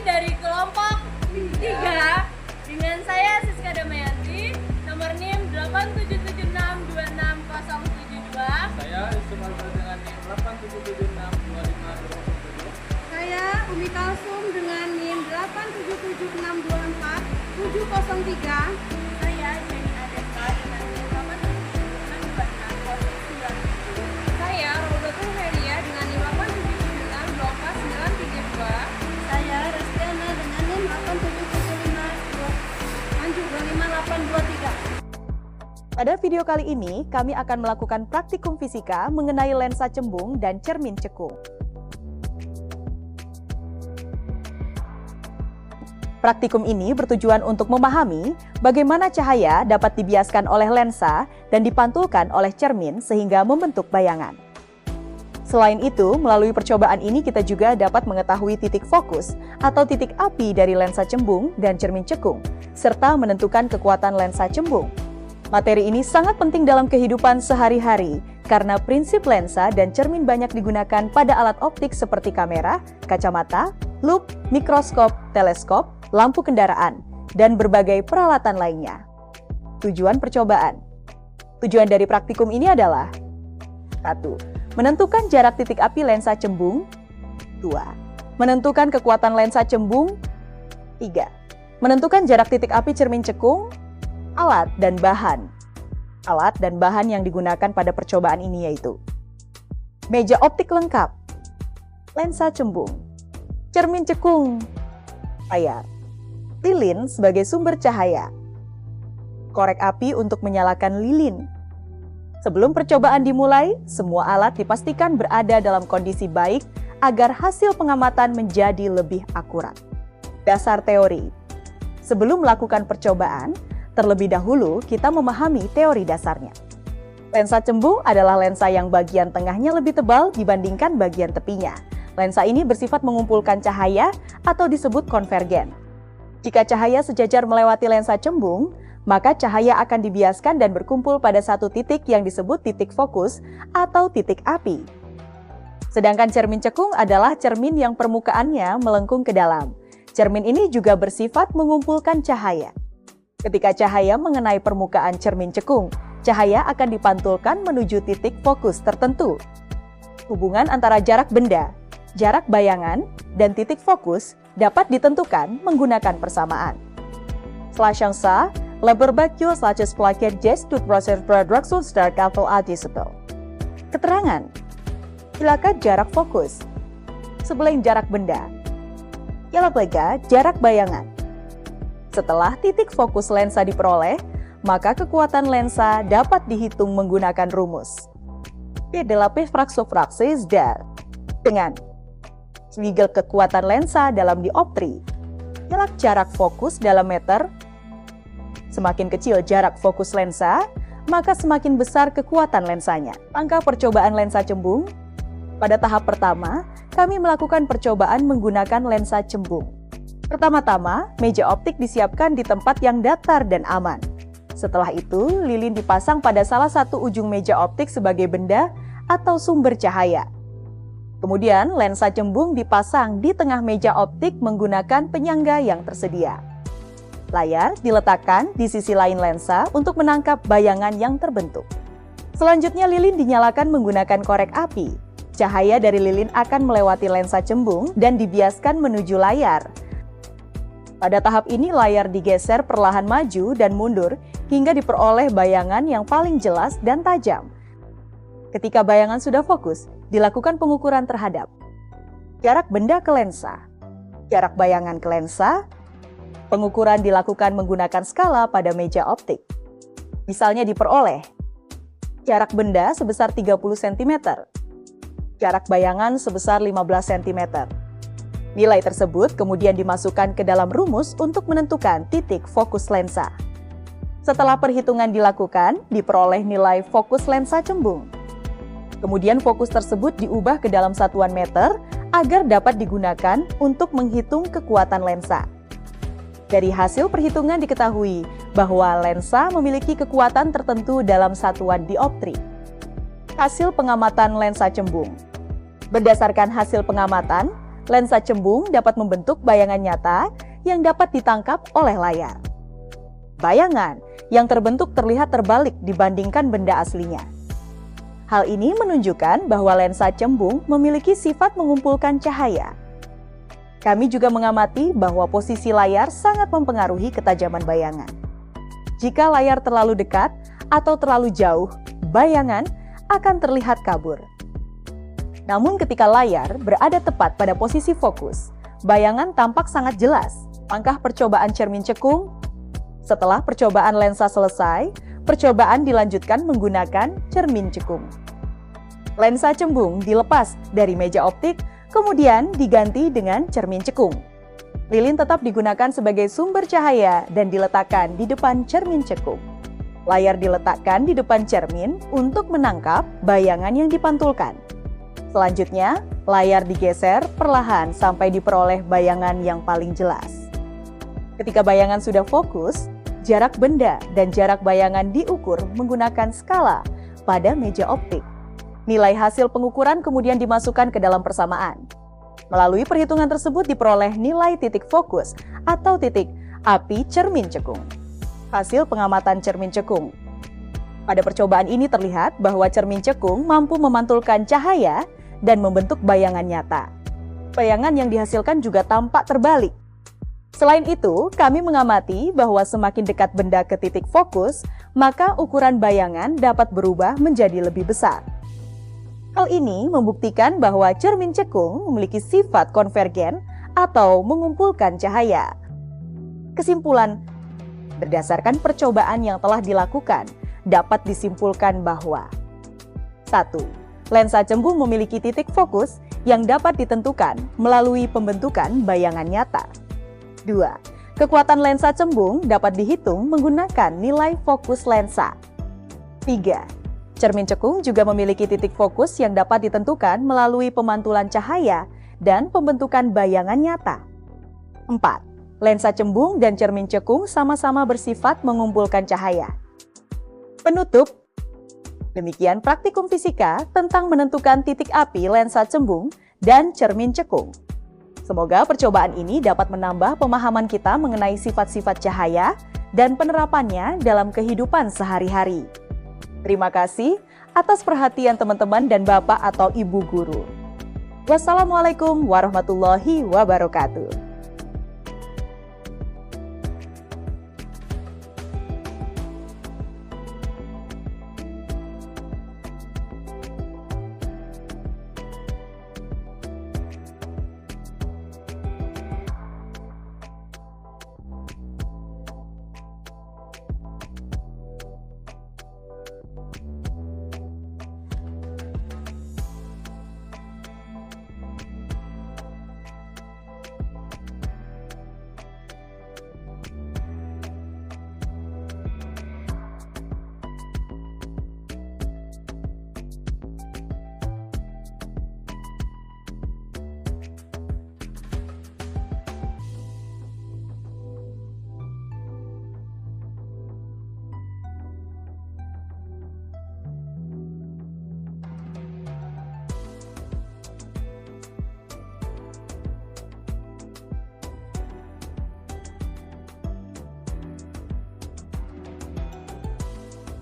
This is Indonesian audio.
dari kelompok 3 dengan saya Siska Damayanti, nomor NIM 8776260072. Saya Yusuf Alfred dengan NIM 87762527. Saya Umi Kalsum dengan NIM 877624703. Saya Jenny Adesa dengan NIM 8776260097. Saya Robotul Heria dengan NIM 877624932. Saya Restiana dengan NIM 8775253. Pada video kali ini, kami akan melakukan praktikum fisika mengenai lensa cembung dan cermin cekung. Praktikum ini bertujuan untuk memahami bagaimana cahaya dapat dibiaskan oleh lensa dan dipantulkan oleh cermin sehingga membentuk bayangan. Selain itu, melalui percobaan ini kita juga dapat mengetahui titik fokus atau titik api dari lensa cembung dan cermin cekung, serta menentukan kekuatan lensa cembung. Materi ini sangat penting dalam kehidupan sehari-hari karena prinsip lensa dan cermin banyak digunakan pada alat optik seperti kamera, kacamata, lup, mikroskop, teleskop, lampu kendaraan, dan berbagai peralatan lainnya. Tujuan percobaan. Tujuan dari praktikum ini adalah 1. Menentukan jarak titik api lensa cembung. 2. Menentukan kekuatan lensa cembung. 3. Menentukan jarak titik api cermin cekung. Alat dan bahan. Alat dan bahan yang digunakan pada percobaan ini yaitu meja optik lengkap, lensa cembung, cermin cekung, layar, lilin sebagai sumber cahaya, korek api untuk menyalakan lilin. Sebelum percobaan dimulai, semua alat dipastikan berada dalam kondisi baik agar hasil pengamatan menjadi lebih akurat. Dasar teori. Sebelum melakukan percobaan, terlebih dahulu kita memahami teori dasarnya. Lensa cembung adalah lensa yang bagian tengahnya lebih tebal dibandingkan bagian tepinya. Lensa ini bersifat mengumpulkan cahaya atau disebut konvergen. Jika cahaya sejajar melewati lensa cembung, maka cahaya akan dibiaskan dan berkumpul pada satu titik yang disebut titik fokus atau titik api. Sedangkan cermin cekung adalah cermin yang permukaannya melengkung ke dalam. Cermin ini juga bersifat mengumpulkan cahaya. Ketika cahaya mengenai permukaan cermin cekung, cahaya akan dipantulkan menuju titik fokus tertentu. Hubungan antara jarak benda, jarak bayangan, dan titik fokus dapat ditentukan menggunakan persamaan. Slashansa, Leberbakyo slaches plaket jest to process production start level adjustable. Keterangan. Silakan jarak fokus. Sebeleng jarak benda. Yalablega jarak bayangan. Setelah titik fokus lensa diperoleh, maka kekuatan lensa dapat dihitung menggunakan rumus. P8 fraksi dar. Dengan segel kekuatan lensa dalam dioptri, ialah jarak fokus dalam meter. Semakin kecil jarak fokus lensa, maka semakin besar kekuatan lensanya. Langkah percobaan lensa cembung. Pada tahap pertama, kami melakukan percobaan menggunakan lensa cembung. Pertama-tama, meja optik disiapkan di tempat yang datar dan aman. Setelah itu, lilin dipasang pada salah satu ujung meja optik sebagai benda atau sumber cahaya. Kemudian, lensa cembung dipasang di tengah meja optik menggunakan penyangga yang tersedia. Layar diletakkan di sisi lain lensa untuk menangkap bayangan yang terbentuk. Selanjutnya, lilin dinyalakan menggunakan korek api. Cahaya dari lilin akan melewati lensa cembung dan dibiaskan menuju layar. Pada tahap ini, layar digeser perlahan maju dan mundur hingga diperoleh bayangan yang paling jelas dan tajam. Ketika bayangan sudah fokus, dilakukan pengukuran terhadap jarak benda ke lensa, jarak bayangan ke lensa. Pengukuran dilakukan menggunakan skala pada meja optik. Misalnya diperoleh jarak benda sebesar 30 cm, jarak bayangan sebesar 15 cm. Nilai tersebut kemudian dimasukkan ke dalam rumus untuk menentukan titik fokus lensa. Setelah perhitungan dilakukan, diperoleh nilai fokus lensa cembung. Kemudian fokus tersebut diubah ke dalam satuan meter agar dapat digunakan untuk menghitung kekuatan lensa. Dari hasil perhitungan diketahui bahwa lensa memiliki kekuatan tertentu dalam satuan dioptri. Hasil pengamatan lensa cembung. Berdasarkan hasil pengamatan, lensa cembung dapat membentuk bayangan nyata yang dapat ditangkap oleh layar. Bayangan yang terbentuk terlihat terbalik dibandingkan benda aslinya. Hal ini menunjukkan bahwa lensa cembung memiliki sifat mengumpulkan cahaya. Kami juga mengamati bahwa posisi layar sangat mempengaruhi ketajaman bayangan. Jika layar terlalu dekat atau terlalu jauh, bayangan akan terlihat kabur. Namun ketika layar berada tepat pada posisi fokus, bayangan tampak sangat jelas. Langkah percobaan cermin cekung. Setelah percobaan lensa selesai, percobaan dilanjutkan menggunakan cermin cekung. Lensa cembung dilepas dari meja optik, kemudian diganti dengan cermin cekung. Lilin tetap digunakan sebagai sumber cahaya dan diletakkan di depan cermin cekung. Layar diletakkan di depan cermin untuk menangkap bayangan yang dipantulkan. Selanjutnya, layar digeser perlahan sampai diperoleh bayangan yang paling jelas. Ketika bayangan sudah fokus, jarak benda dan jarak bayangan diukur menggunakan skala pada meja optik. Nilai hasil pengukuran kemudian dimasukkan ke dalam persamaan. Melalui perhitungan tersebut diperoleh nilai titik fokus atau titik api cermin cekung. Hasil pengamatan cermin cekung. Pada percobaan ini terlihat bahwa cermin cekung mampu memantulkan cahaya dan membentuk bayangan nyata. Bayangan yang dihasilkan juga tampak terbalik. Selain itu, kami mengamati bahwa semakin dekat benda ke titik fokus, maka ukuran bayangan dapat berubah menjadi lebih besar. Hal ini membuktikan bahwa cermin cekung memiliki sifat konvergen atau mengumpulkan cahaya. Kesimpulan, berdasarkan percobaan yang telah dilakukan, dapat disimpulkan bahwa 1. Lensa cembung memiliki titik fokus yang dapat ditentukan melalui pembentukan bayangan nyata. 2. Kekuatan lensa cembung dapat dihitung menggunakan nilai fokus lensa. 3. Cermin cekung juga memiliki titik fokus yang dapat ditentukan melalui pemantulan cahaya dan pembentukan bayangan nyata. 4. Lensa cembung dan cermin cekung sama-sama bersifat mengumpulkan cahaya. Penutup, demikian praktikum fisika tentang menentukan titik api lensa cembung dan cermin cekung. Semoga percobaan ini dapat menambah pemahaman kita mengenai sifat-sifat cahaya dan penerapannya dalam kehidupan sehari-hari. Terima kasih atas perhatian teman-teman dan Bapak atau Ibu guru. Wassalamualaikum warahmatullahi wabarakatuh.